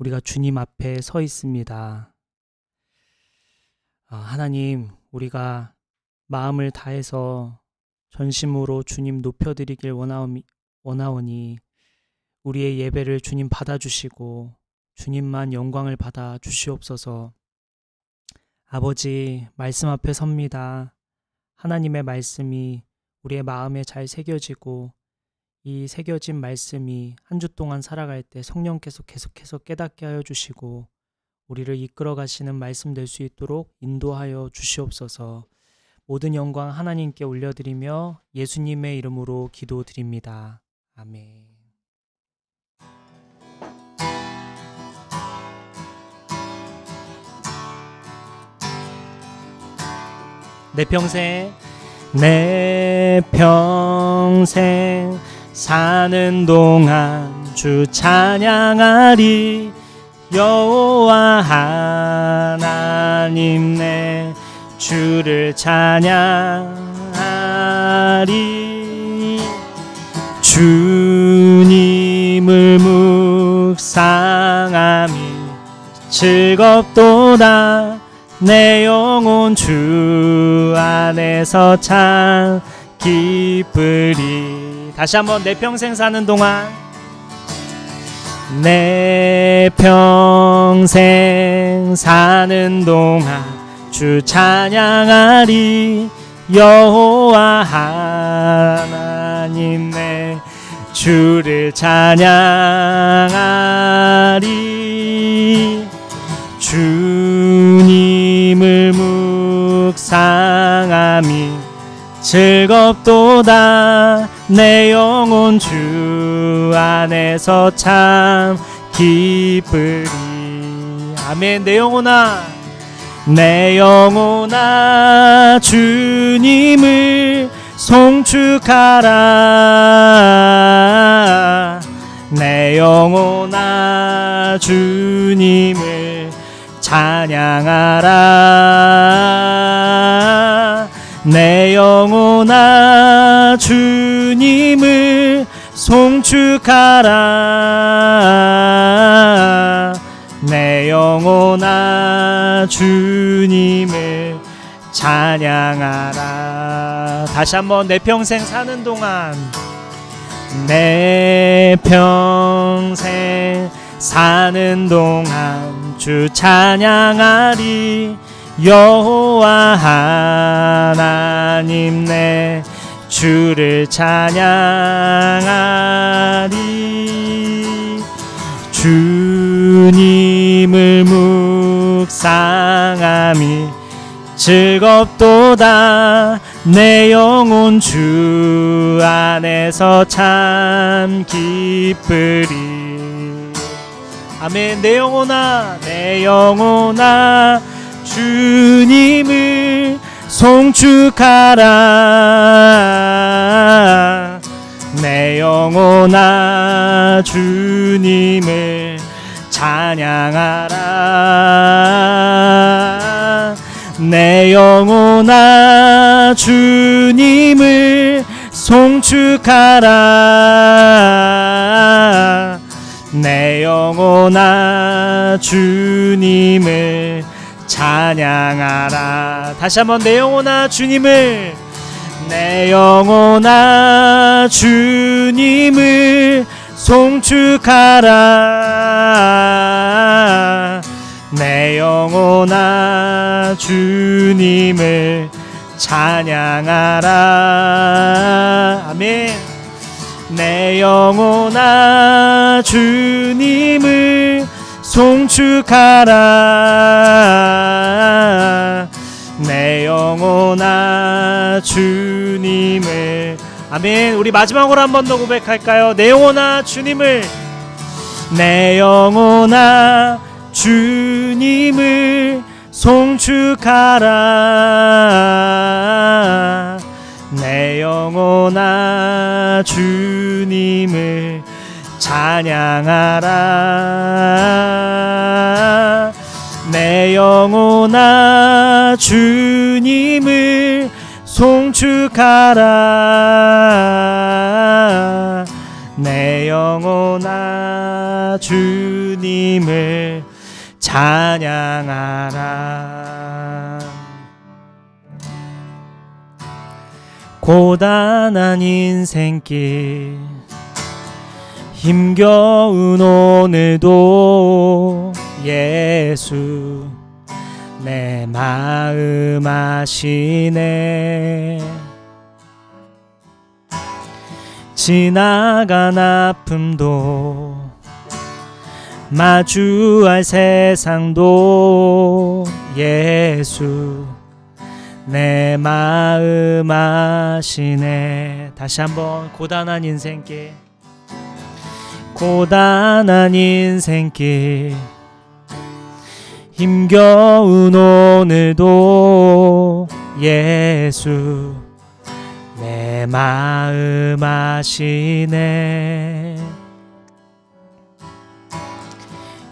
우리가 주님 앞에 서 있습니다. 하나님, 우리가 마음을 다해서 전심으로 주님 높여드리길 원하오니 우리의 예배를 주님 받아주시고 주님만 영광을 받아 주시옵소서. 아버지, 말씀 앞에 섭니다. 하나님의 말씀이 우리의 마음에 잘 새겨지고 이 새겨진 말씀이 한 주 동안 살아갈 때 성령께서 계속해서 깨닫게 하여 주시고 우리를 이끌어 가시는 말씀 될 수 있도록 인도하여 주시옵소서. 모든 영광 하나님께 올려드리며 예수님의 이름으로 기도드립니다. 아멘. 내 평생 사는 동안 주 찬양하리. 여호와 하나님 내 주를 찬양하리. 주님을 묵상함이 즐겁도다. 내 영혼 주 안에서 참 기쁘리. 다시 한번 내 평생 사는 동안 내 평생 사는 동안 주 찬양하리. 여호와 하나님 내 주를 찬양하리. 주님을 묵상함이 즐겁도다. 내 영혼 주 안에서 참 기쁘리. 아멘. 내 영혼아 주님을 송축하라. 내 영혼아 주님을 찬양하라. 내 영혼아 주님을 송축하라. 내 영혼아 주님을 찬양하라. 다시 한번 내 평생 사는 동안 내 평생 사는 동안 주 찬양하리. 여호와 하나님 내 주를 찬양하리. 주님을 묵상함이 즐겁도다. 내 영혼 주 안에서 참 기쁘리. 아멘. 내 영혼아 주님을 송축하라. 내 영혼아 주님을 찬양하라. 내 영혼아 주님을 송축하라. 내 영혼아 주님을 찬양하라. 다시 한번 내 영혼아 주님을 송축하라. 내 영혼아 주님을 찬양하라. 아멘. 내 영혼아 주님을 송축하라. 내 영혼아 주님을. 아멘. 우리 마지막으로 한 번 더 고백할까요? 내 영혼아 주님을 송축하라. 내 영혼아 주님을 찬양하라. 내 영혼아 주님을 송축하라. 내 영혼아 주님을 주님을 찬양하라. 고단한 인생길 힘겨운 오늘도 예수 내 마음 아시네. 지나간 아픔도 마주할 세상도 예수 내 마음 아시네. 다시 한번 고단한 인생길 고단한 인생길 힘겨운 오늘도 예수 내 마음 아시네.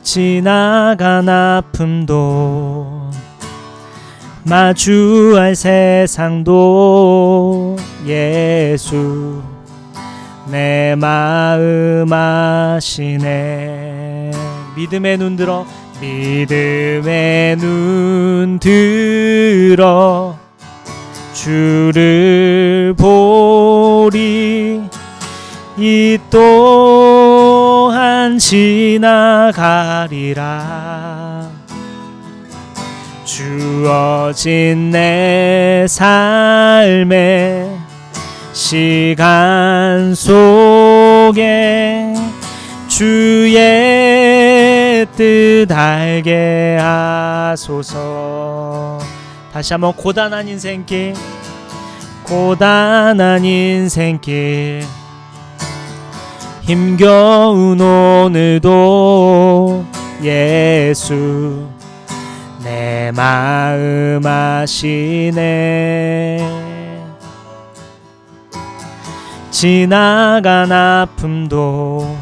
지나간 아픔도 마주할 세상도 예수 내 마음 아시네. 믿음의 눈 들어 믿음의 눈 들어 주를 보리. 이 또한 지나가리라. 주어진 내 삶의 시간 속에 주의 뜻 알게 하소서. 다시 한번 고단한 인생길 고단한 인생길 힘겨운 오늘도 예수 내 마음 아시네. 지나간 아픔도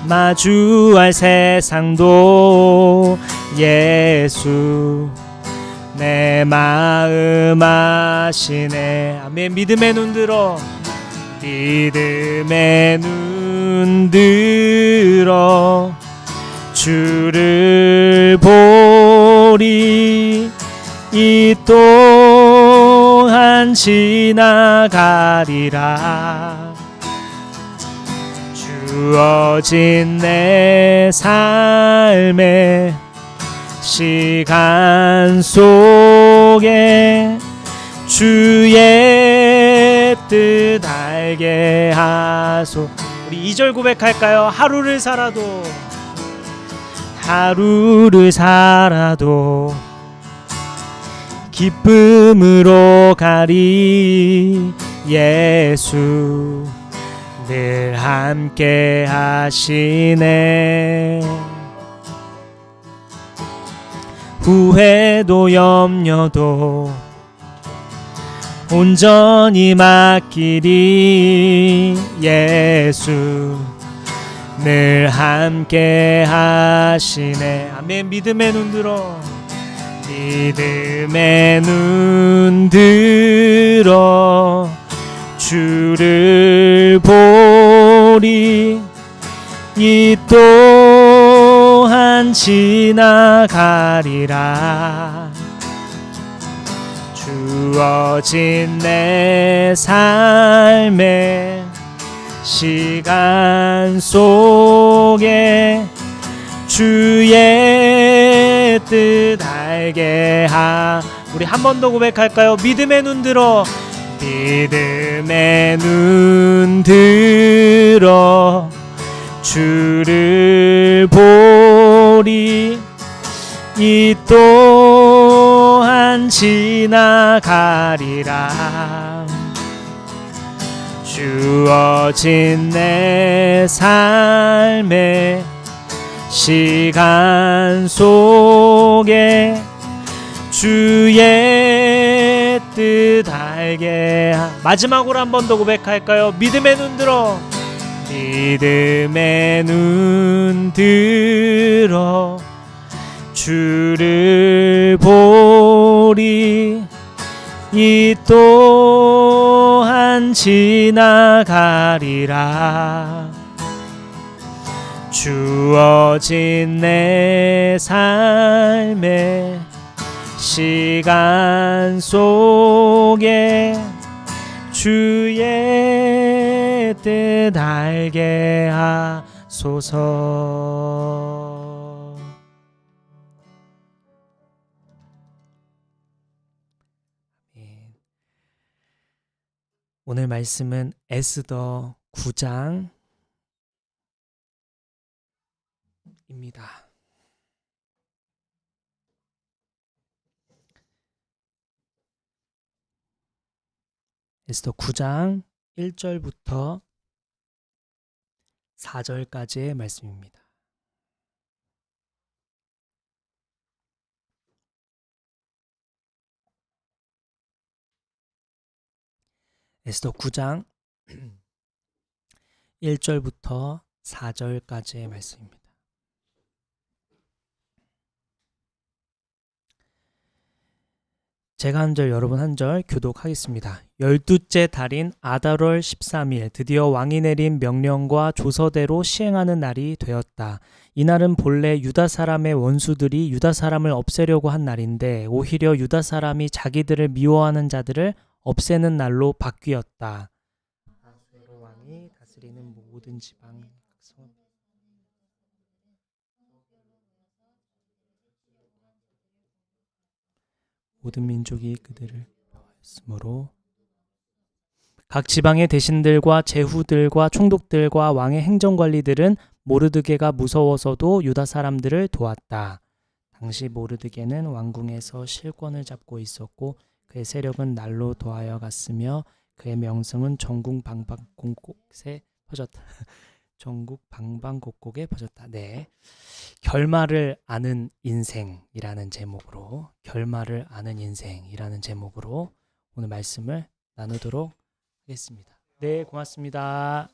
마주할 세상도 예수 내 마음 아시네. 아멘. 믿음의 눈 들어 믿음의 눈 들어 주를 보리. 이 또한 지나가리라. 주어진 내 삶의 시간 속에 주의 뜻 알게 하소. 우리 2절 고백할까요? 하루를 살아도 기쁨으로 가리. 예수 늘 함께 하시네. 후회도 염려도 온전히 맡기리. 예수 늘 함께 하시네. 아멘. 믿음의 눈 들어 믿음의 눈 들어 주를 보리. 이 또한 지나가리라. 주어진 내 삶의 시간 속에 주의 뜻 알게 우리 한 번 더 고백할까요? 믿음의 눈 들어 믿음의 눈 들어 주를 보리. 이 또한 지나가리라. 주어진 내 삶의 시간 속에 주의 뜻 알게 마지막으로 한 번 더 고백할까요? 믿음의 눈 들어 믿음의 눈 들어 주를 보리. 이 또한 지나가리라. 주어진 내 삶의 시간 속에 주의 뜻 알게 하소서. 오늘 말씀은 에스더 9장입니다. 에스더 9장 1절부터 4절까지의 말씀입니다. 에스더 9장 1절부터 4절까지의 말씀입니다. 제가 한 절, 여러분 한 절 교독하겠습니다. 12째 달인 아달월 13일 드디어 왕이 내린 명령과 조서대로 시행하는 날이 되었다. 이날은 본래 유다 사람의 원수들이 유다 사람을 없애려고 한 날인데 오히려 유다 사람이 자기들을 미워하는 자들을 없애는 날로 바뀌었다. 아수에로 왕이 다스리는 모든 지방 모든 민족이 그들을 미워했으므로 각 지방의 대신들과 제후들과 총독들과 왕의 행정관리들은 모르드게가 무서워서도 유다 사람들을 도왔다. 당시 모르드게는 왕궁에서 실권을 잡고 있었고 그의 세력은 날로 더하여 갔으며 그의 명성은 전국 방방곡곡에 퍼졌다. 전국 방방곡곡에 퍼졌다. 네, 결말을 아는 인생이라는 제목으로 결말을 아는 인생이라는 제목으로 오늘 말씀을 나누도록 하겠습니다. 네, 고맙습니다.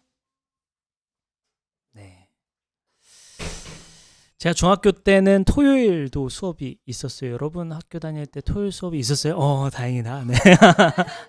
네, 제가 중학교 때는 토요일도 수업이 있었어요. 여러분 학교 다닐 때 토요일 수업이 있었어요? 다행이다. 네.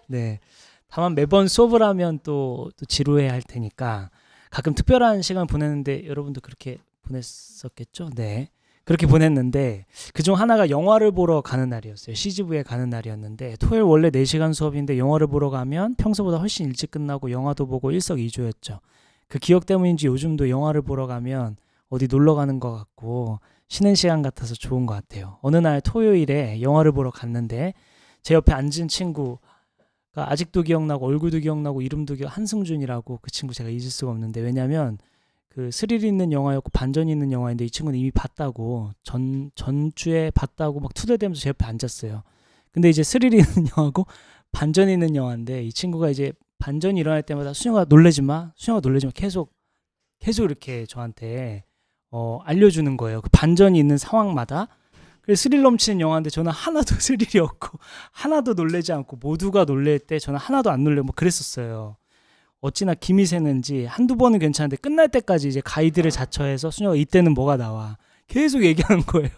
네. 다만 매번 수업을 하면 또 지루해 할 테니까 가끔 특별한 시간 보냈는데 여러분도 그렇게 보냈었겠죠? 네. 그렇게 보냈는데 그중 하나가 영화를 보러 가는 날이었어요. CGV에 가는 날이었는데 토요일 원래 4시간 수업인데 영화를 보러 가면 평소보다 훨씬 일찍 끝나고 영화도 보고 일석이조였죠. 그 기억 때문인지 요즘도 영화를 보러 가면 어디 놀러 가는 것 같고 쉬는 시간 같아서 좋은 것 같아요. 어느 날 토요일에 영화를 보러 갔는데 제 옆에 앉은 친구 아직도 기억나고 얼굴도 기억나고 이름도 한승준이라고 그 친구 제가 잊을 수가 없는데 왜냐면 그 스릴 있는 영화였고 반전이 있는 영화인데 이 친구는 이미 봤다고 전주에 봤다고 막 투덜대면서 제 옆에 앉았어요. 근데 이제 스릴 있는 영화고 반전이 있는 영화인데 이 친구가 이제 반전이 일어날 때마다 수영아 놀래지 마 계속 이렇게 저한테 알려주는 거예요. 그 반전이 있는 상황마다. 그래서 스릴 넘치는 영화인데 저는 하나도 스릴이 없고 하나도 놀래지 않고 모두가 놀랄 때 저는 하나도 안 놀래고 뭐 그랬었어요. 어찌나 김이 새는지 한두 번은 괜찮은데 끝날 때까지 이제 가이드를 자처해서 수녀가 이때는 뭐가 나와 계속 얘기하는 거예요.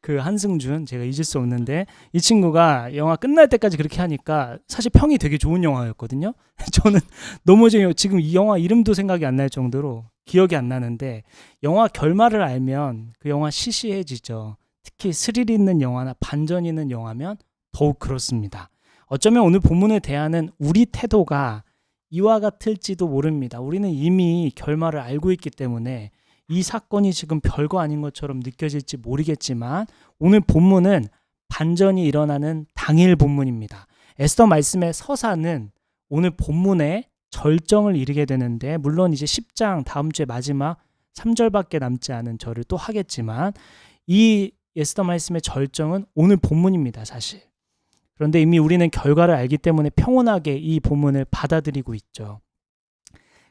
그 한승준 제가 잊을 수 없는데 이 친구가 영화 끝날 때까지 그렇게 하니까 사실 평이 되게 좋은 영화였거든요. 저는 너무 지금 이 영화 이름도 생각이 안 날 정도로 기억이 안 나는데 영화 결말을 알면 그 영화 시시해지죠. 특히 스릴 있는 영화나 반전 있는 영화면 더욱 그렇습니다. 어쩌면 오늘 본문을 대하는 우리 태도가 이와 같을지도 모릅니다. 우리는 이미 결말을 알고 있기 때문에 이 사건이 지금 별거 아닌 것처럼 느껴질지 모르겠지만 오늘 본문은 반전이 일어나는 당일 본문입니다. 에스더 말씀의 서사는 오늘 본문의 절정을 이루게 되는데 물론 이제 10장 다음 주에 마지막 3절밖에 남지 않은 절을 또 하겠지만 이 에스더 말씀의 절정은 오늘 본문입니다. 사실. 그런데 이미 우리는 결과를 알기 때문에 평온하게 이 본문을 받아들이고 있죠.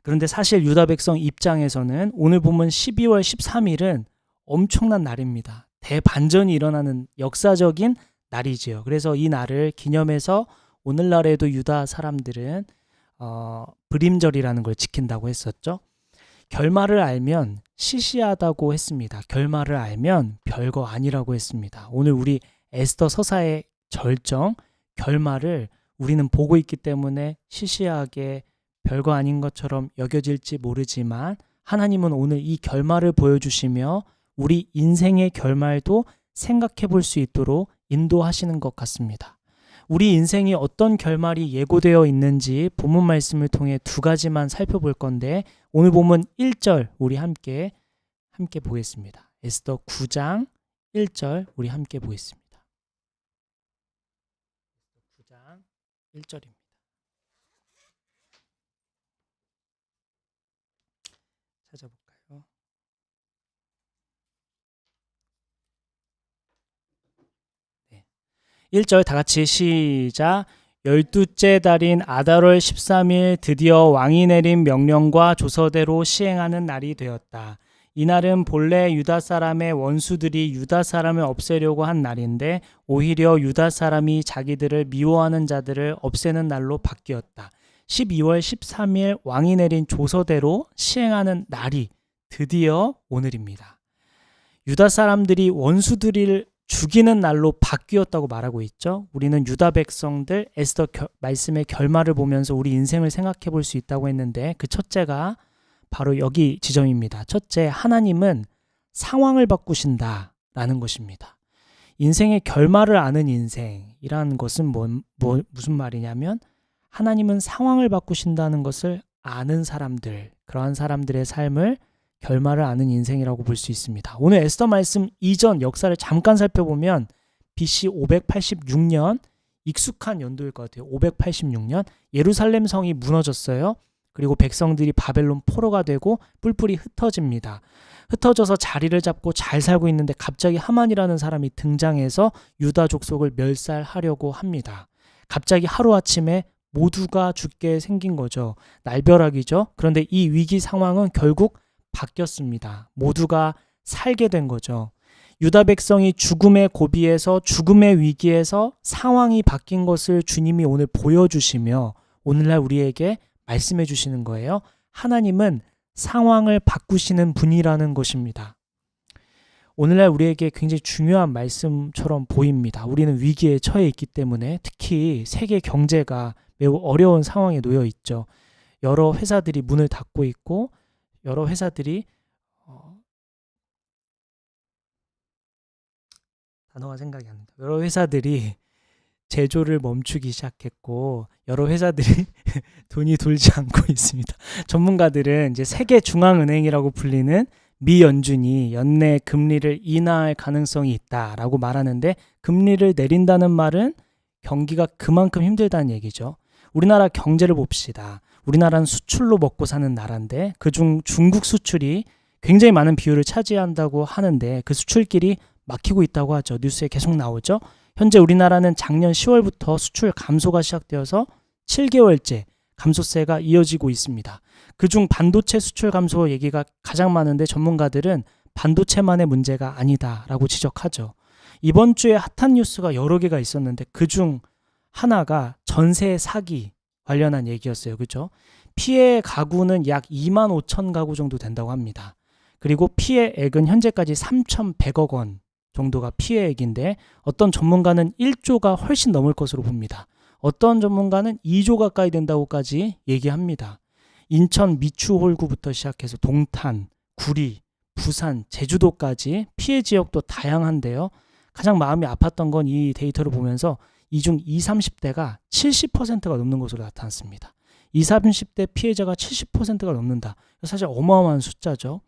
그런데 사실 유다 백성 입장에서는 오늘 본문 12월 13일은 엄청난 날입니다. 대반전이 일어나는 역사적인 날이지요. 그래서 이 날을 기념해서 오늘날에도 유다 사람들은 불임절이라는 걸 지킨다고 했었죠. 결말을 알면 시시하다고 했습니다. 결말을 알면 별거 아니라고 했습니다. 오늘 우리 에스더 서사의 절정, 결말을 우리는 보고 있기 때문에 시시하게 별거 아닌 것처럼 여겨질지 모르지만 하나님은 오늘 이 결말을 보여주시며 우리 인생의 결말도 생각해 볼 수 있도록 인도하시는 것 같습니다. 우리 인생이 어떤 결말이 예고되어 있는지 본문 말씀을 통해 두 가지만 살펴볼 건데 오늘 본문 1절 우리 함께 보겠습니다. 에스더 9장 1절 우리 함께 보겠습니다. 9장 1절입니다. 찾아볼까요? 네. 1절 다 같이 시작. 12째 달인 아달월 13일 드디어 왕이 내린 명령과 조서대로 시행하는 날이 되었다. 이날은 본래 유다 사람의 원수들이 유다 사람을 없애려고 한 날인데 오히려 유다 사람이 자기들을 미워하는 자들을 없애는 날로 바뀌었다. 12월 13일 왕이 내린 조서대로 시행하는 날이 드디어 오늘입니다. 유다 사람들이 원수들을 죽이는 날로 바뀌었다고 말하고 있죠. 우리는 유다 백성들 에스더 말씀의 결말을 보면서 우리 인생을 생각해 볼 수 있다고 했는데 그 첫째가 바로 여기 지점입니다. 첫째, 하나님은 상황을 바꾸신다라는 것입니다. 인생의 결말을 아는 인생이라는 것은 무슨 말이냐면 하나님은 상황을 바꾸신다는 것을 아는 사람들, 그러한 사람들의 삶을 결말을 아는 인생이라고 볼 수 있습니다. 오늘 에스더 말씀 이전 역사를 잠깐 살펴보면 BC 586년, 익숙한 연도일 것 같아요. 586년 예루살렘 성이 무너졌어요. 그리고 백성들이 바벨론 포로가 되고 뿔뿔이 흩어집니다. 흩어져서 자리를 잡고 잘 살고 있는데 갑자기 하만이라는 사람이 등장해서 유다 족속을 멸살하려고 합니다. 갑자기 하루아침에 모두가 죽게 생긴 거죠. 날벼락이죠. 그런데 이 위기 상황은 결국 바뀌었습니다. 모두가 살게 된 거죠. 유다 백성이 죽음의 고비에서 죽음의 위기에서 상황이 바뀐 것을 주님이 오늘 보여주시며 오늘날 우리에게 말씀해 주시는 거예요. 하나님은 상황을 바꾸시는 분이라는 것입니다. 오늘날 우리에게 굉장히 중요한 말씀처럼 보입니다. 우리는 위기에 처해 있기 때문에 특히 세계 경제가 매우 어려운 상황에 놓여 있죠. 여러 회사들이 문을 닫고 있고 여러 회사들이 단어가 생각이 안 납니다. 여러 회사들이 제조를 멈추기 시작했고 여러 회사들이 돈이 돌지 않고 있습니다. 전문가들은 이제 세계 중앙은행이라고 불리는 미 연준이 연내 금리를 인하할 가능성이 있다라고 말하는데 금리를 내린다는 말은 경기가 그만큼 힘들다는 얘기죠. 우리나라 경제를 봅시다. 우리나라는 수출로 먹고 사는 나라인데 그중 중국 수출이 굉장히 많은 비율을 차지한다고 하는데 그 수출길이 막히고 있다고 하죠. 뉴스에 계속 나오죠. 현재 우리나라는 작년 10월부터 수출 감소가 시작되어서 7개월째 감소세가 이어지고 있습니다. 그중 반도체 수출 감소 얘기가 가장 많은데 전문가들은 반도체만의 문제가 아니다라고 지적하죠. 이번 주에 핫한 뉴스가 여러 개가 있었는데 그중 하나가 전세 사기 관련한 얘기였어요. 그렇죠? 피해 가구는 약 2만 5천 가구 정도 된다고 합니다. 그리고 피해액은 현재까지 3,100억 원 정도가 피해액인데 어떤 전문가는 1조가 훨씬 넘을 것으로 봅니다. 어떤 전문가는 2조 가까이 된다고까지 얘기합니다. 인천 미추홀구부터 시작해서 동탄, 구리, 부산, 제주도까지 피해 지역도 다양한데요. 가장 마음이 아팠던 건 이 데이터를 보면서 이중 20, 30대가 70%가 넘는 것으로 나타났습니다. 20, 30대 피해자가 70%가 넘는다. 사실 어마어마한 숫자죠.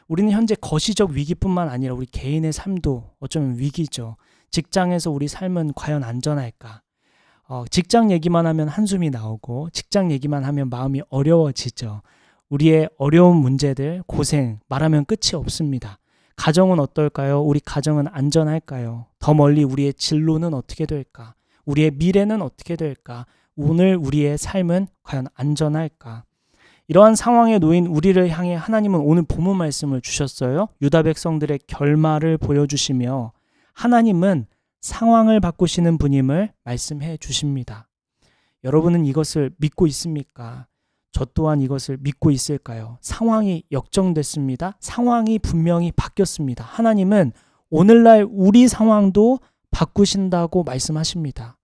우리는 현재 거시적 위기뿐만 아니라 우리 개인의 삶도 어쩌면 위기죠. 직장에서 우리 삶은 과연 안전할까? 직장 얘기만 하면 한숨이 나오고 직장 얘기만 하면 마음이 어려워지죠. 우리의 어려운 문제들, 고생 말하면 끝이 없습니다. 가정은 어떨까요? 우리 가정은 안전할까요? 더 멀리 우리의 진로는 어떻게 될까? 우리의 미래는 어떻게 될까? 오늘 우리의 삶은 과연 안전할까? 이러한 상황에 놓인 우리를 향해 하나님은 오늘 본문 말씀을 주셨어요. 유다 백성들의 결말을 보여주시며 하나님은 상황을 바꾸시는 분임을 말씀해 주십니다. 여러분은 이것을 믿고 있습니까? 저 또한 이것을 믿고 있을까요? 상황이 역정됐습니다. 상황이 분명히 바뀌었습니다. 하나님은 오늘날 우리 상황도 바꾸신다고 말씀하십니다.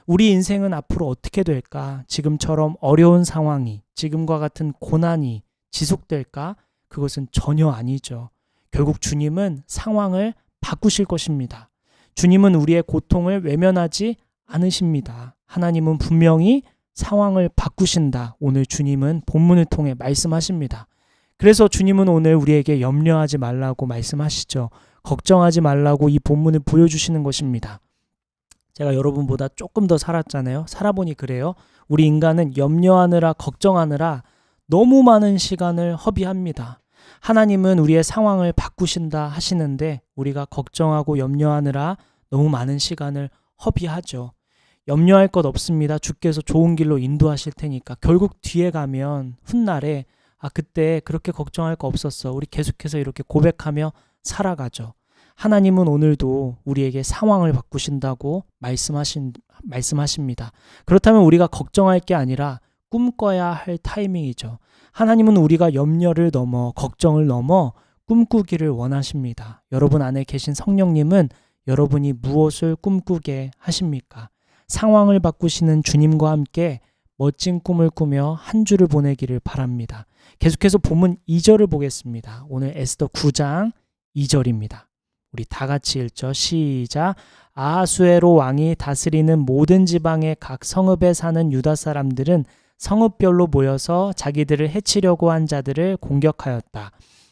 우리 인생은 앞으로 어떻게 될까? 지금처럼 어려운 상황이, 지금과 같은 고난이 지속될까? 그것은 전혀 아니죠. 결국 주님은 상황을 바꾸실 것입니다. 주님은 우리의 고통을 외면하지 않으십니다. 하나님은 분명히 상황을 바꾸신다. 오늘 주님은 본문을 통해 말씀하십니다. 그래서 주님은 오늘 우리에게 염려하지 말라고 말씀하시죠. 걱정하지 말라고 이 본문을 보여주시는 것입니다. 제가 여러분보다 조금 더 살았잖아요. 살아보니 그래요. 우리 인간은 염려하느라 걱정하느라 너무 많은 시간을 허비합니다. 하나님은 우리의 상황을 바꾸신다 하시는데 우리가 걱정하고 염려하느라 너무 많은 시간을 허비하죠. 염려할 것 없습니다. 주께서 좋은 길로 인도하실 테니까. 결국 뒤에 가면 훗날에 그때 그렇게 걱정할 거 없었어. 우리 계속해서 이렇게 고백하며 살아가죠. 하나님은 오늘도 우리에게 상황을 바꾸신다고 말씀하십니다. 그렇다면 우리가 걱정할 게 아니라 꿈꿔야 할 타이밍이죠. 하나님은 우리가 염려를 넘어 걱정을 넘어 꿈꾸기를 원하십니다. 여러분 안에 계신 성령님은 여러분이 무엇을 꿈꾸게 하십니까? 상황을 바꾸시는 주님과 함께 멋진 꿈을 꾸며 한 주를 보내기를 바랍니다. 계속해서 본문 2절을 보겠습니다. 오늘 에스더 9장 2절입니다. 우리 다 같이 읽죠. 시작. 아하수에로 왕이 다스리는 모든 지방의 각 성읍에 사는 유다 사람들은 성읍별로 모여서 자기들을 해치려고 한 자들을 공격하였다.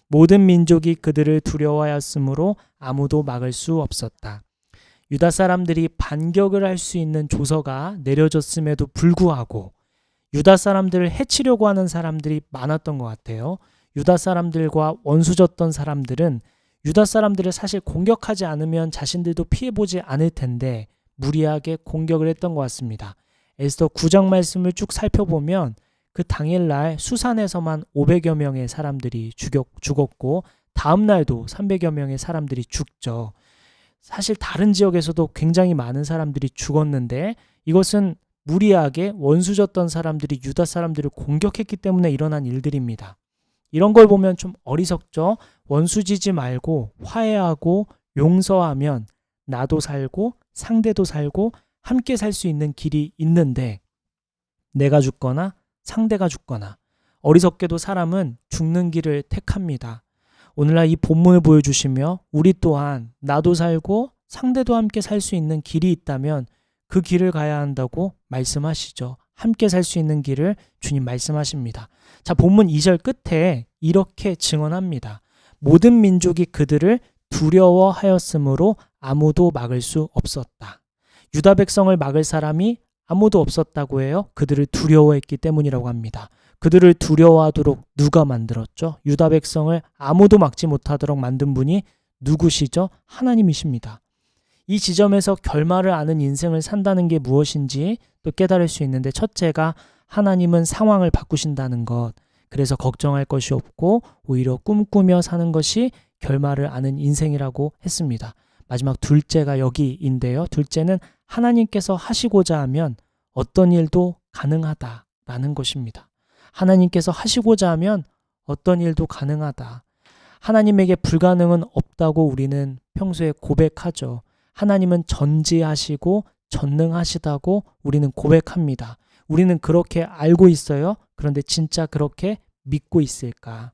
모든 민족이 그들을 두려워하였으므로 아무도 막을 수 없었다. 유다 사람들이 반격을 할 수 있는 조서가 내려졌음에도 불구하고 유다 사람들을 해치려고 하는 사람들이 많았던 것 같아요. 유다 사람들과 원수졌던 사람들은 유다 사람들을 사실 공격하지 않으면 자신들도 피해보지 않을 텐데 무리하게 공격을 했던 것 같습니다. 에스더 9장 말씀을 쭉 살펴보면 그 당일날 수산에서만 500여 명의 사람들이 죽었고 다음 날도 300여 명의 사람들이 죽죠. 사실 다른 지역에서도 굉장히 많은 사람들이 죽었는데 이것은 무리하게 원수졌던 사람들이 유다 사람들을 공격했기 때문에 일어난 일들입니다. 이런 걸 보면 좀 어리석죠. 원수지지 말고 화해하고 용서하면 나도 살고 상대도 살고 함께 살 수 있는 길이 있는데 내가 죽거나 상대가 죽거나 어리석게도 사람은 죽는 길을 택합니다. 오늘날 이 본문을 보여주시며 우리 또한 나도 살고 상대도 함께 살 수 있는 길이 있다면 그 길을 가야 한다고 말씀하시죠. 함께 살 수 있는 길을 주님 말씀하십니다. 자, 본문 2절 끝에 이렇게 증언합니다. 모든 민족이 그들을 두려워하였으므로 아무도 막을 수 없었다. 유다 백성을 막을 사람이 아무도 없었다고 해요. 그들을 두려워했기 때문이라고 합니다. 그들을 두려워하도록 누가 만들었죠? 유다 백성을 아무도 막지 못하도록 만든 분이 누구시죠? 하나님이십니다. 이 지점에서 결말을 아는 인생을 산다는 게 무엇인지 또 깨달을 수 있는데 첫째가 하나님은 상황을 바꾸신다는 것. 그래서 걱정할 것이 없고 오히려 꿈꾸며 사는 것이 결말을 아는 인생이라고 했습니다. 마지막 둘째가 여기인데요. 둘째는 하나님께서 하시고자 하면 어떤 일도 가능하다라는 것입니다. 하나님께서 하시고자 하면 어떤 일도 가능하다. 하나님에게 불가능은 없다고 우리는 평소에 고백하죠. 하나님은 전지하시고 전능하시다고 우리는 고백합니다. 우리는 그렇게 알고 있어요. 그런데 진짜 그렇게 믿고 있을까?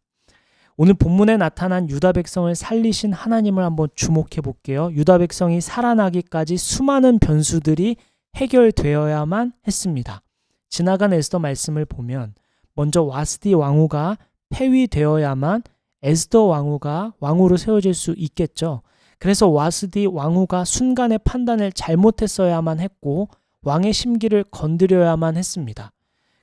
오늘 본문에 나타난 유다 백성을 살리신 하나님을 한번 주목해 볼게요. 유다 백성이 살아나기까지 수많은 변수들이 해결되어야만 했습니다. 지나간 에스더 말씀을 보면 먼저 와스디 왕후가 폐위되어야만 에스더 왕후가 왕후로 세워질 수 있겠죠. 그래서 와스디 왕후가 순간의 판단을 잘못했어야만 했고 왕의 심기를 건드려야만 했습니다.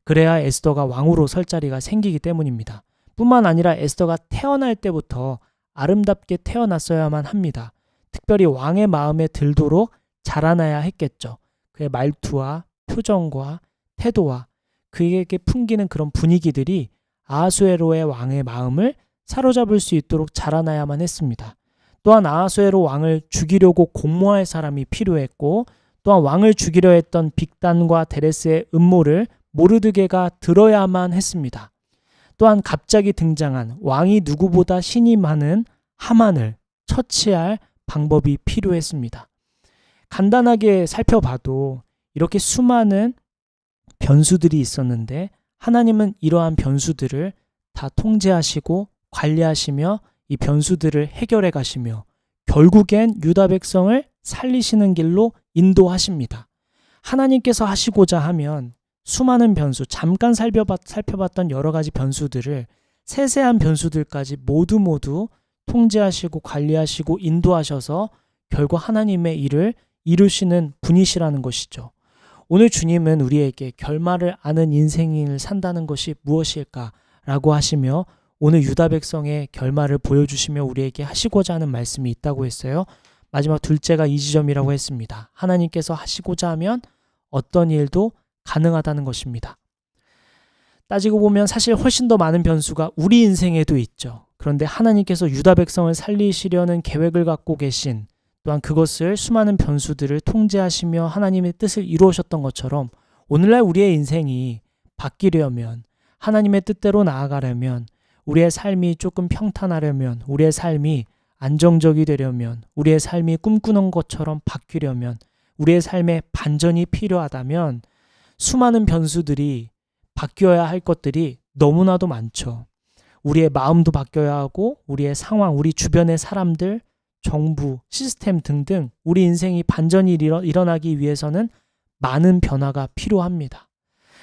그래야 에스더가 왕후로 설 자리가 생기기 때문입니다. 뿐만 아니라 에스더가 태어날 때부터 아름답게 태어났어야만 합니다. 특별히 왕의 마음에 들도록 자라나야 했겠죠. 그의 말투와 표정과 태도와 그에게 풍기는 그런 분위기들이 아하수에로의 왕의 마음을 사로잡을 수 있도록 자라나야만 했습니다. 또한 아하수에로 왕을 죽이려고 공모할 사람이 필요했고 또한 왕을 죽이려 했던 빅단과 데레스의 음모를 모르드게가 들어야만 했습니다. 또한 갑자기 등장한 왕이 누구보다 신임하는 하만을 처치할 방법이 필요했습니다. 간단하게 살펴봐도 이렇게 수많은 변수들이 있었는데 하나님은 이러한 변수들을 다 통제하시고 관리하시며 이 변수들을 해결해 가시며 결국엔 유다 백성을 살리시는 길로 인도하십니다. 하나님께서 하시고자 하면 수많은 변수, 잠깐 살펴봤던 여러 가지 변수들을 세세한 변수들까지 모두 통제하시고 관리하시고 인도하셔서 결국 하나님의 일을 이루시는 분이시라는 것이죠. 오늘 주님은 우리에게 결말을 아는 인생을 산다는 것이 무엇일까라고 하시며 오늘 유다 백성의 결말을 보여주시며 우리에게 하시고자 하는 말씀이 있다고 했어요. 마지막 둘째가 이 지점이라고 했습니다. 하나님께서 하시고자 하면 어떤 일도 가능하다는 것입니다. 따지고 보면 사실 훨씬 더 많은 변수가 우리 인생에도 있죠. 그런데 하나님께서 유다 백성을 살리시려는 계획을 갖고 계신, 또한 그것을 수많은 변수들을 통제하시며 하나님의 뜻을 이루셨던 것처럼 오늘날 우리의 인생이 바뀌려면, 하나님의 뜻대로 나아가려면, 우리의 삶이 조금 평탄하려면, 우리의 삶이 안정적이 되려면, 우리의 삶이 꿈꾸는 것처럼 바뀌려면, 우리의 삶에 반전이 필요하다면 수많은 변수들이 바뀌어야 할 것들이 너무나도 많죠. 우리의 마음도 바뀌어야 하고 우리의 상황, 우리 주변의 사람들, 정부, 시스템 등등 우리 인생이 반전이 일어나기 위해서는 많은 변화가 필요합니다.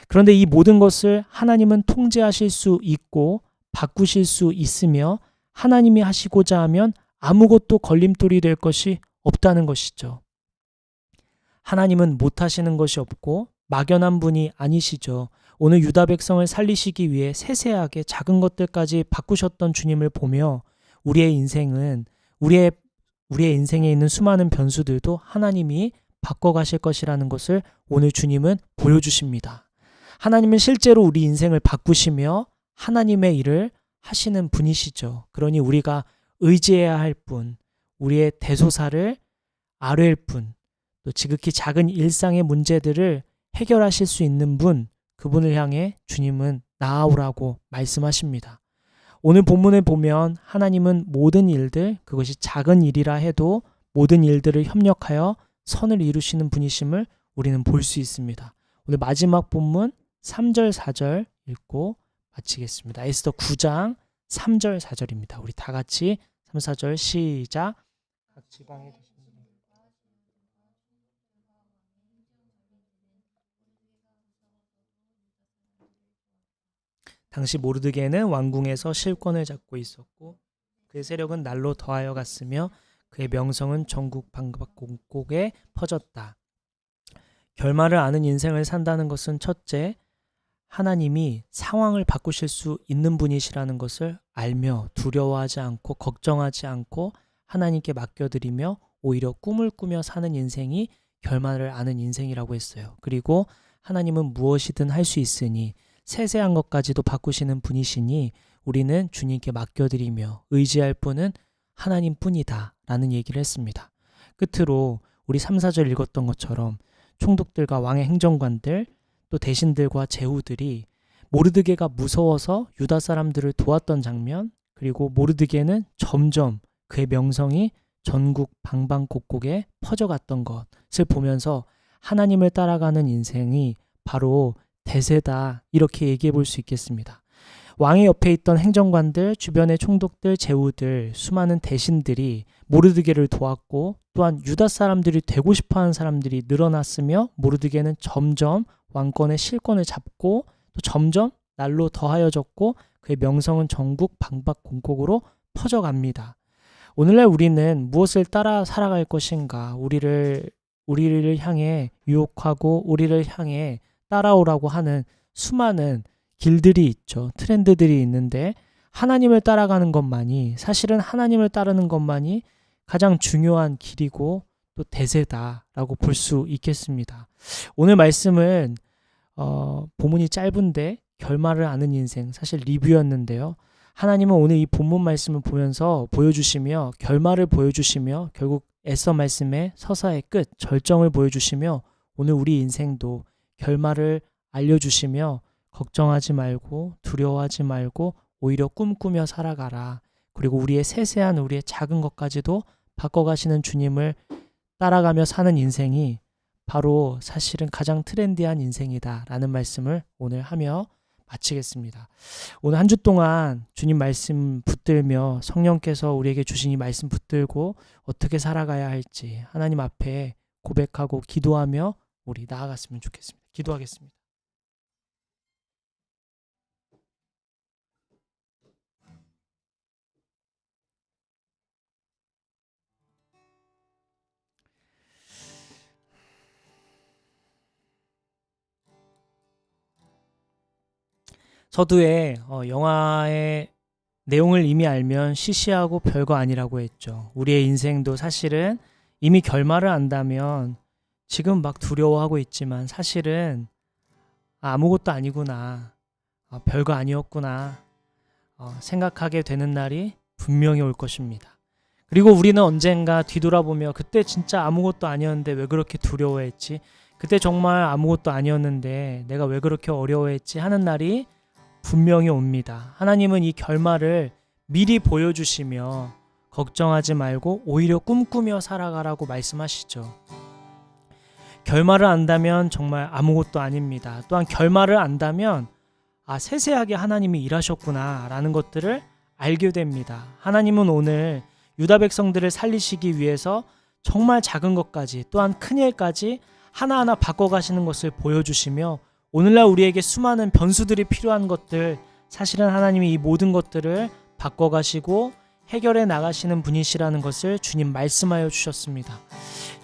그런데 이 모든 것을 하나님은 통제하실 수 있고 바꾸실 수 있으며 하나님이 하시고자 하면 아무것도 걸림돌이 될 것이 없다는 것이죠. 하나님은 못하시는 것이 없고 막연한 분이 아니시죠. 오늘 유다 백성을 살리시기 위해 세세하게 작은 것들까지 바꾸셨던 주님을 보며 우리의 인생은 우리의 인생에 있는 수많은 변수들도 하나님이 바꿔가실 것이라는 것을 오늘 주님은 보여주십니다. 하나님은 실제로 우리 인생을 바꾸시며 하나님의 일을 하시는 분이시죠. 그러니 우리가 의지해야 할 분, 우리의 대소사를 아뢰일 분, 또 지극히 작은 일상의 문제들을 해결하실 수 있는 분, 그분을 향해 주님은 나아오라고 말씀하십니다. 오늘 본문을 보면 하나님은 모든 일들, 그것이 작은 일이라 해도 모든 일들을 협력하여 선을 이루시는 분이심을 우리는 볼 수 있습니다. 오늘 마지막 본문 3절 4절 읽고 마치겠습니다. 에스더 9장 3절 4절입니다. 우리 다 같이 3, 4절 시작. 각 지방에 당시 모르드게는 왕궁에서 실권을 잡고 있었고 그의 세력은 날로 더하여 갔으며 그의 명성은 전국 방방곡곡에 퍼졌다. 결말을 아는 인생을 산다는 것은 첫째, 하나님이 상황을 바꾸실 수 있는 분이시라는 것을 알며 두려워하지 않고 걱정하지 않고 하나님께 맡겨드리며 오히려 꿈을 꾸며 사는 인생이 결말을 아는 인생이라고 했어요. 그리고 하나님은 무엇이든 할 수 있으니 세세한 것까지도 바꾸시는 분이시니 우리는 주님께 맡겨드리며 의지할 분은 하나님뿐이다 라는 얘기를 했습니다. 끝으로 우리 3, 4절 읽었던 것처럼 총독들과 왕의 행정관들 또 대신들과 제후들이 모르드게가 무서워서 유다 사람들을 도왔던 장면, 그리고 모르드게는 점점 그의 명성이 전국 방방곡곡에 퍼져갔던 것을 보면서 하나님을 따라가는 인생이 바로 대세다, 이렇게 얘기해 볼 수 있겠습니다. 왕의 옆에 있던 행정관들, 주변의 총독들, 제후들, 수많은 대신들이 모르드게를 도왔고 또한 유다 사람들이 되고 싶어하는 사람들이 늘어났으며 모르드게는 점점 왕권의 실권을 잡고 또 점점 날로 더하여졌고 그의 명성은 전국 방방곡곡으로 퍼져갑니다. 오늘날 우리는 무엇을 따라 살아갈 것인가? 우리를 향해 유혹하고 우리를 향해 따라오라고 하는 수많은 길들이 있죠. 트렌드들이 있는데 하나님을 따라가는 것만이, 사실은 하나님을 따르는 것만이 가장 중요한 길이고 또 대세다라고 볼 수 있겠습니다. 오늘 말씀은 본문이 짧은데 결말을 아는 인생, 사실 리뷰였는데요. 하나님은 오늘 이 본문 말씀을 보면서 보여주시며 결말을 보여주시며 결국 에서 말씀의 서사의 끝, 절정을 보여주시며 오늘 우리 인생도 결말을 알려주시며 걱정하지 말고 두려워하지 말고 오히려 꿈꾸며 살아가라. 그리고 우리의 세세한 우리의 작은 것까지도 바꿔가시는 주님을 따라가며 사는 인생이 바로 사실은 가장 트렌디한 인생이다 라는 말씀을 오늘 하며 마치겠습니다. 오늘 한 주 동안 주님 말씀 붙들며 성령께서 우리에게 주신 이 말씀 붙들고 어떻게 살아가야 할지 하나님 앞에 고백하고 기도하며 우리 나아갔으면 좋겠습니다. 기도하겠습니다. 서두에 영화의 내용을 이미 알면 시시하고 별거 아니라고 했죠. 우리의 인생도 사실은 이미 결말을 안다면 지금 막 두려워하고 있지만 사실은 아무것도 아니구나, 별거 아니었구나 생각하게 되는 날이 분명히 올 것입니다. 그리고 우리는 언젠가 뒤돌아보며 그때 진짜 아무것도 아니었는데 왜 그렇게 두려워했지? 그때 정말 아무것도 아니었는데 내가 왜 그렇게 어려워했지? 하는 날이 분명히 옵니다. 하나님은 이 결말을 미리 보여주시며 걱정하지 말고 오히려 꿈꾸며 살아가라고 말씀하시죠. 결말을 안다면 정말 아무것도 아닙니다. 또한 결말을 안다면 세세하게 하나님이 일하셨구나 라는 것들을 알게 됩니다. 하나님은 오늘 유다 백성들을 살리시기 위해서 정말 작은 것까지 또한 큰 일까지 하나하나 바꿔가시는 것을 보여주시며 오늘날 우리에게 수많은 변수들이 필요한 것들, 사실은 하나님이 이 모든 것들을 바꿔가시고 해결해 나가시는 분이시라는 것을 주님 말씀하여 주셨습니다.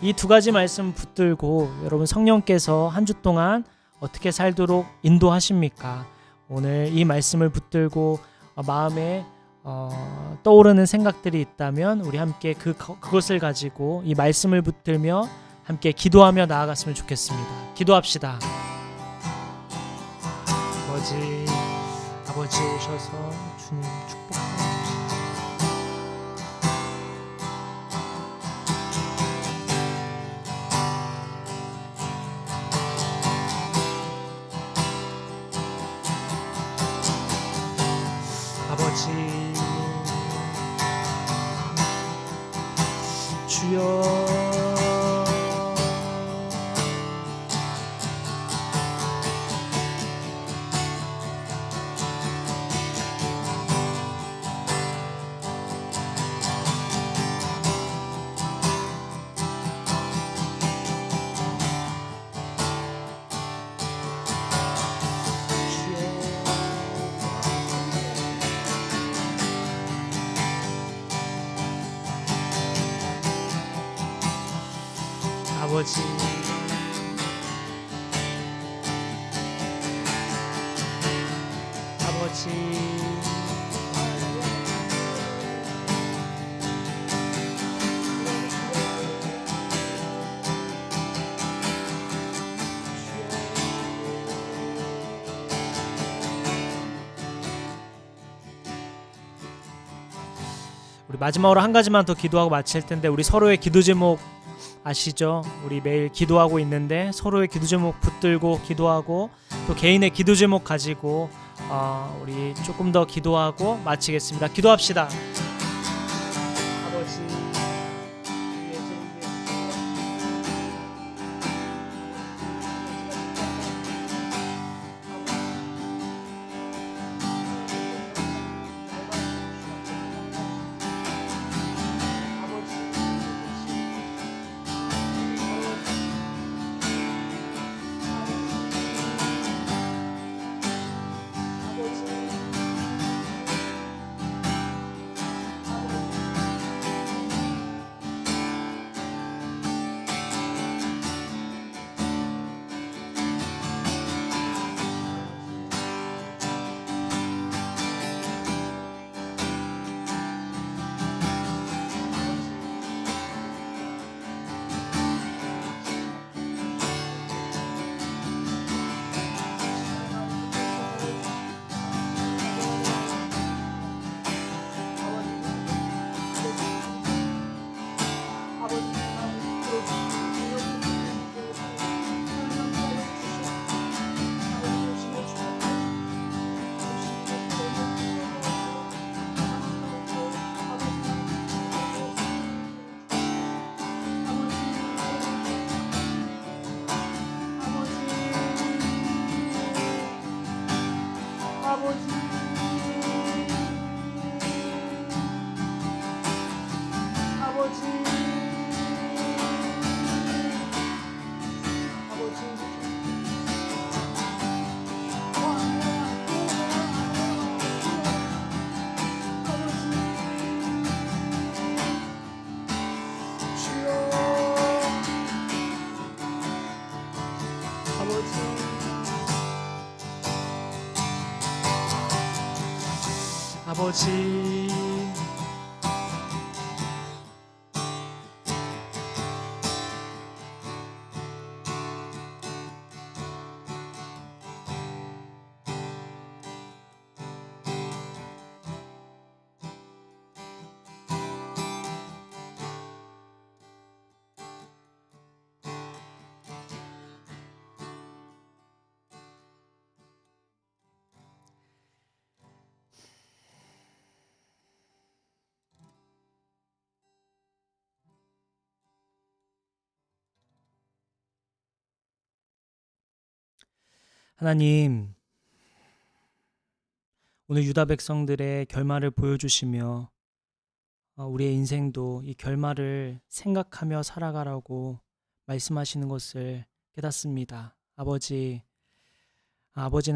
이 두 가지 말씀 붙들고 여러분 성령께서 한 주 동안 어떻게 살도록 인도하십니까? 오늘 이 말씀을 붙들고 마음에 떠오르는 생각들이 있다면 우리 함께 그것을 가지고 이 말씀을 붙들며 함께 기도하며 나아갔으면 좋겠습니다. 기도합시다. 아버지 오셔서 주님 축복하옵소서. 아버지 주여 아버지 우리 마지막으로 한 가지만 더 기도하고 마칠 텐데 우리 서로의 기도 제목 아시죠? 우리 매일 기도하고 있는데 서로의 기도 제목 붙들고 기도하고 또 개인의 기도 제목 가지고 우리 조금 더 기도하고 마치겠습니다. 기도합시다. 아버지 아버지. 하나님, 오늘 유다 백성들의 결말을 보여주시며 우리의 인생도 이 결말을 생각하며 살아가라고 말씀하시는 것을 깨닫습니다. 아버지는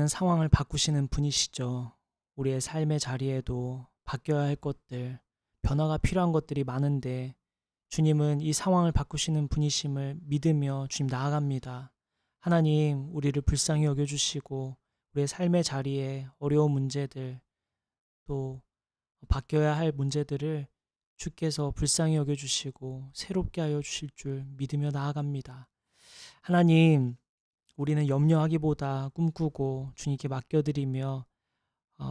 상황을 바꾸시는 분이시죠. 우리의 삶의 자리에도 바뀌어야 할 것들, 변화가 필요한 것들이 많은데 주님은 이 상황을 바꾸시는 분이심을 믿으며 주님 나아갑니다. 하나님, 우리를 불쌍히 여겨주시고 우리의 삶의 자리에 어려운 문제들, 또 바뀌어야 할 문제들을 주께서 불쌍히 여겨주시고 새롭게 하여 주실 줄 믿으며 나아갑니다. 하나님, 우리는 염려하기보다 꿈꾸고 주님께 맡겨드리며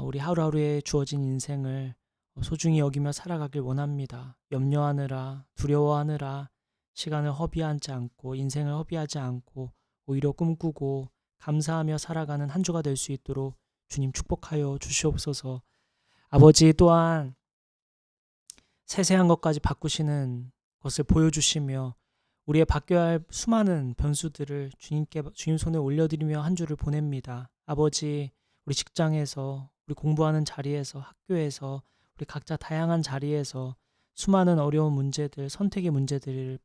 우리 하루하루에 주어진 인생을 소중히 여기며 살아가길 원합니다. 염려하느라, 두려워하느라 시간을 허비하지 않고 인생을 허비하지 않고 오히려 꿈꾸고 감사하며 살아가는 한 주가 될 수 있도록 주님 축복하여 주시옵소서. 아버지 또한 세세한 것까지 바꾸시는 것을 보여주시며 우리의 바뀌어야 할 수많은 변수들을 주님 손에 올려드리며 한 주를 보냅니다. 아버지, 우리 직장에서, 우리 공부하는 자리에서, 학교에서, 우리 각자 다양한 자리에서 수많은 어려운 문제들, 선택의 문제들을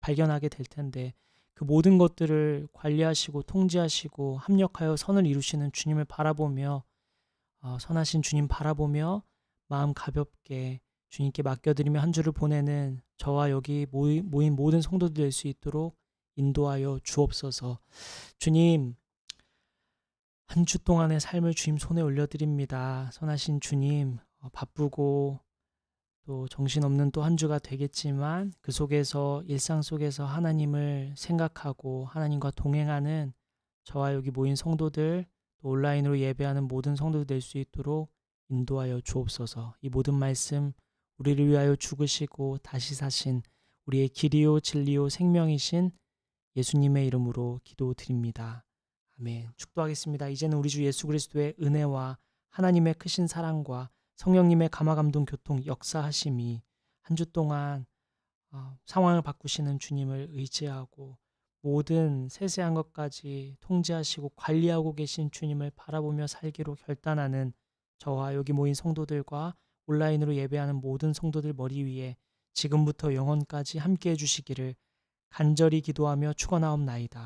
발견하게 될 텐데 그 모든 것들을 관리하시고 통제하시고 합력하여 선을 이루시는 주님을 바라보며 선하신 주님 바라보며 마음 가볍게 주님께 맡겨드리며 한 주를 보내는 저와 여기 모인 모든 성도들 될 수 있도록 인도하여 주옵소서. 주님, 한 주 동안의 삶을 주님 손에 올려드립니다. 선하신 주님, 바쁘고 또 정신없는 또 한 주가 되겠지만 그 속에서 일상 속에서 하나님을 생각하고 하나님과 동행하는 저와 여기 모인 성도들, 또 온라인으로 예배하는 모든 성도들 될 수 있도록 인도하여 주옵소서. 이 모든 말씀 우리를 위하여 죽으시고 다시 사신 우리의 길이요 진리요 생명이신 예수님의 이름으로 기도드립니다. 아멘. 축도하겠습니다. 이제는 우리 주 예수 그리스도의 은혜와 하나님의 크신 사랑과 성령님의 감화감동 교통 역사하심이 한 주 동안 상황을 바꾸시는 주님을 의지하고 모든 세세한 것까지 통제하시고 관리하고 계신 주님을 바라보며 살기로 결단하는 저와 여기 모인 성도들과 온라인으로 예배하는 모든 성도들 머리 위에 지금부터 영원까지 함께해 주시기를 간절히 기도하며 축원하옵나이다.